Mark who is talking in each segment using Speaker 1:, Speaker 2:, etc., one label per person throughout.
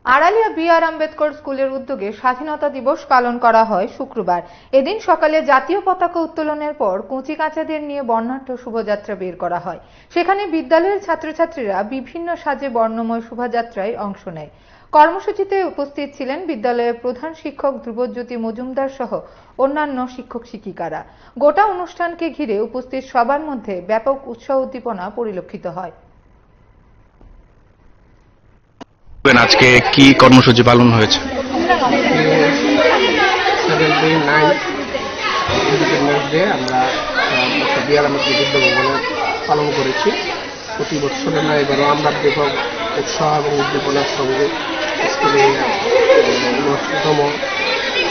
Speaker 1: Araliya B.R.. Ambedkar স্কুলের উদ্যোগে স্বাধীনতা দিবস পালন করা হয় শুক্রবার। এদিন সকালে জাতীয় পতাকা উত্তোলনের পর কচিকাঁচাদের নিয়ে বর্ণাঢ্য শোভাযাত্রা বের করা হয়। সেখানে বিদ্যালয়ের ছাত্রছাত্রীরা বিভিন্ন সাজে বর্ণময় শোভাযাত্রায় অংশ নেয়। কর্মসূচিতে উপস্থিত ছিলেন বিদ্যালয়ের প্রধান শিক্ষক ধ্রুবজ্যোতি মজুমদার সহ অন্যান্য শিক্ষক শিক্ষিকারা। গোটা অনুষ্ঠানকে ঘিরে উপস্থিত সবার মধ্যে ব্যাপক উৎসাহ উদ্দীপনা পরিলক্ষিত হয়।
Speaker 2: আজকে কি কর্মসূচি পালন হয়েছে?
Speaker 3: আমরা বি.আর. আম্বেদকর বিদ্যাভবনে পালন করেছি। প্রতি বছরের নয়, এবারও আমরা ব্যাপক উৎসাহ এবং উদ্দীপনার সঙ্গে স্কুলে ৯তম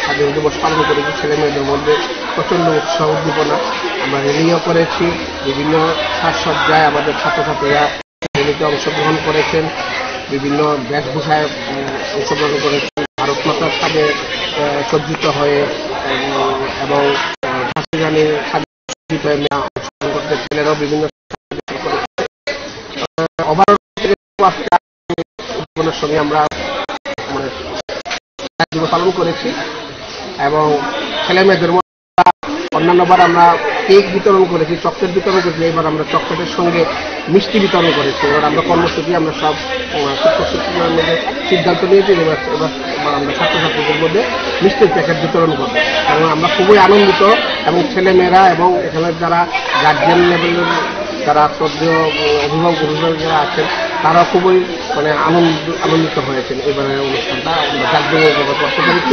Speaker 3: স্বাধীনতা দিবস পালন করেছি। ছেলে মেয়েদের মধ্যে প্রচণ্ড উৎসাহ উদ্দীপনা। আমরা র্যালিও করেছি, বিভিন্ন সাজসজ্জায় আমাদের ছাত্রছাত্রীরা র্যালিতে অংশগ্রহণ করেছেন, বিভিন্ন বেশভূষায় অংশগ্রহণ করেছেন, ভারত মাতার সাথে সজ্জিত হয়ে এবং অংশগ্রহণ করতে ছেলেরাও বিভিন্ন ওভারঅল সঙ্গে আমরা পালন করেছি এবং ছেলে মেয়েদের মধ্যে অন্যান্যবার আমরা কেক বিতরণ করেছি, চকলেট বিতরণ করেছি। এবার আমরা চকলেটের সঙ্গে মিষ্টি বিতরণ করেছি। এবার আমরা কর্মসূচি আমরা সব শিক্ষক শিক্ষকদের মধ্যে সিদ্ধান্ত নিয়েছি এবার আমরা ছাত্রছাত্রীদের মধ্যে মিষ্টির প্যাকেট বিতরণ করব এবং আমরা খুবই আনন্দিত। এবং ছেলেমেয়েরা এবং এখানে যারা গার্জিয়ান লেভেলের যারা শ্রদ্ধেয় অভিভাবক যারা আছেন তারা খুবই আনন্দিত হয়েছেন। এবারের অনুষ্ঠানটা আমরা জাঁকজমকভাবে করতে পেরেছি।